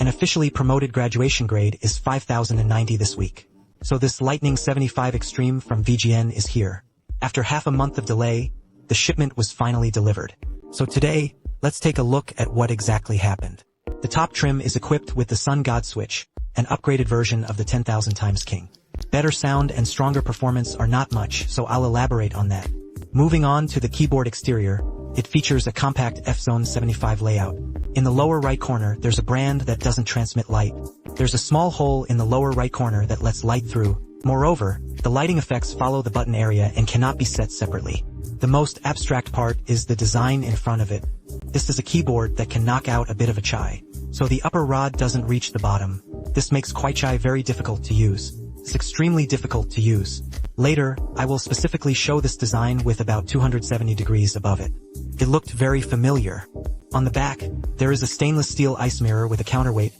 An officially promoted graduation grade is 5090 this week. So this Lightning 75 Extreme from VGN is here. After half a month of delay, the shipment was finally delivered. So today, let's take a look at what exactly happened. The top trim is equipped with the Sun God switch, an upgraded version of the 10,000 times King. Better sound and stronger performance are not much, so I'll elaborate on that. Moving on to the keyboard exterior, it features a compact F-Zone 75 layout. In the lower right corner, there's a brand that doesn't transmit light. There's a small hole in the lower right corner that lets light through. Moreover, the lighting effects follow the button area and cannot be set separately. The most abstract part is the design in front of it. This is a keyboard that can knock out a bit of a chai. So the upper rod doesn't reach the bottom. This makes chai very difficult to use. It's extremely difficult to use. Later, I will specifically show this design with about 270 degrees above it. It looked very familiar. On the back, there is a stainless steel ice mirror with a counterweight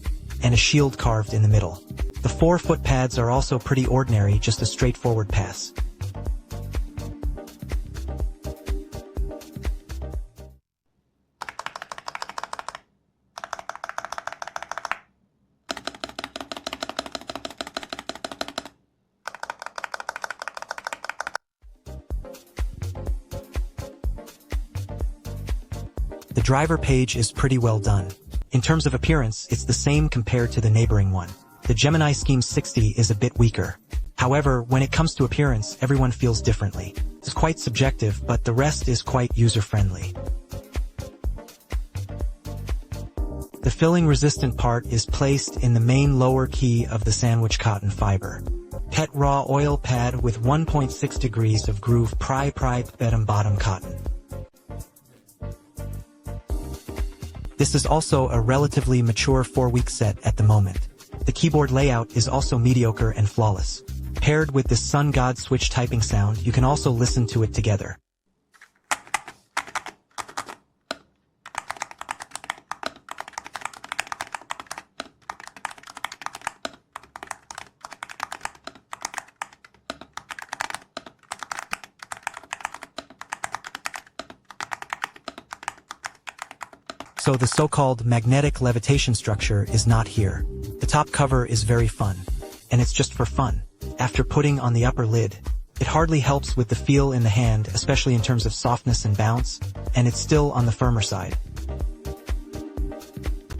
and a shield carved in the middle. The 4 foot pads are also pretty ordinary, just a straightforward pass. The driver page is pretty well done. In terms of appearance, it's the same compared to the neighboring one. The Gemini Scheme 60 is a bit weaker. However, when it comes to appearance, everyone feels differently. It's quite subjective, but the rest is quite user-friendly. The filling-resistant part is placed in the main lower key of the sandwich cotton fiber. PET raw oil pad with 1.6 degrees of groove bottom cotton. This is also a relatively mature 4-week set at the moment. The keyboard layout is also mediocre and flawless. Paired with the Sun God switch typing sound, you can also listen to it together. So the so-called magnetic levitation structure is not here. The top cover is very fun, and it's just for fun. After putting on the upper lid, it hardly helps with the feel in the hand, especially in terms of softness and bounce, and it's still on the firmer side.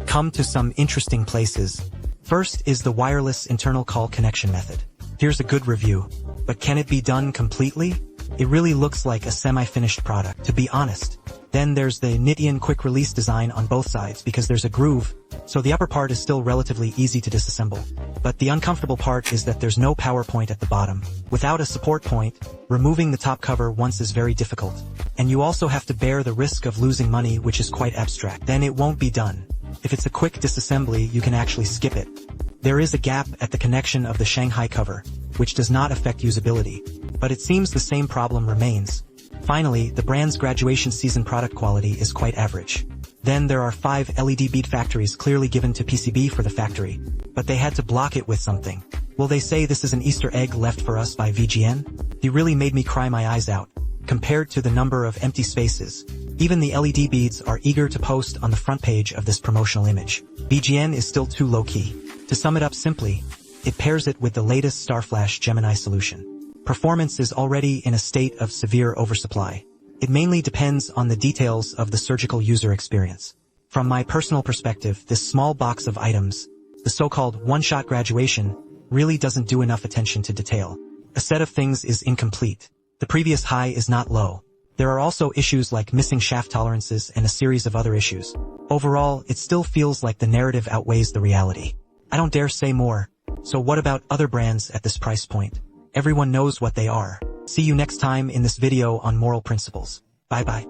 Come to some interesting places. First is the wireless internal call connection method. Here's a good review, but can it be done completely? It really looks like a semi-finished product, to be honest. Then there's the knit-in quick release design on both sides because there's a groove, so the upper part is still relatively easy to disassemble. But the uncomfortable part is that there's no power point at the bottom. Without a support point, removing the top cover once is very difficult. And you also have to bear the risk of losing money, which is quite abstract. Then it won't be done. If it's a quick disassembly, you can actually skip it. There is a gap at the connection of the Shanghai cover, which does not affect usability. But it seems the same problem remains. Finally, the brand's graduation season product quality is quite average. Then there are 5 LED bead factories clearly given to PCB for the factory, but they had to block it with something. Will they say this is an Easter egg left for us by VGN? He really made me cry my eyes out. Compared to the number of empty spaces, even the LED beads are eager to post on the front page of this promotional image. VGN is still too low-key. To sum it up simply, it pairs it with the latest StarFlash Gemini solution. Performance is already in a state of severe oversupply. It mainly depends on the details of the surgical user experience. From my personal perspective, this small box of items, the so-called one-shot graduation, really doesn't do enough attention to detail. A set of things is incomplete. The previous high is not low. There are also issues like missing shaft tolerances and a series of other issues. Overall, it still feels like the narrative outweighs the reality. I don't dare say more. So what about other brands at this price point? Everyone knows what they are. See you next time in this video on moral principles. Bye bye.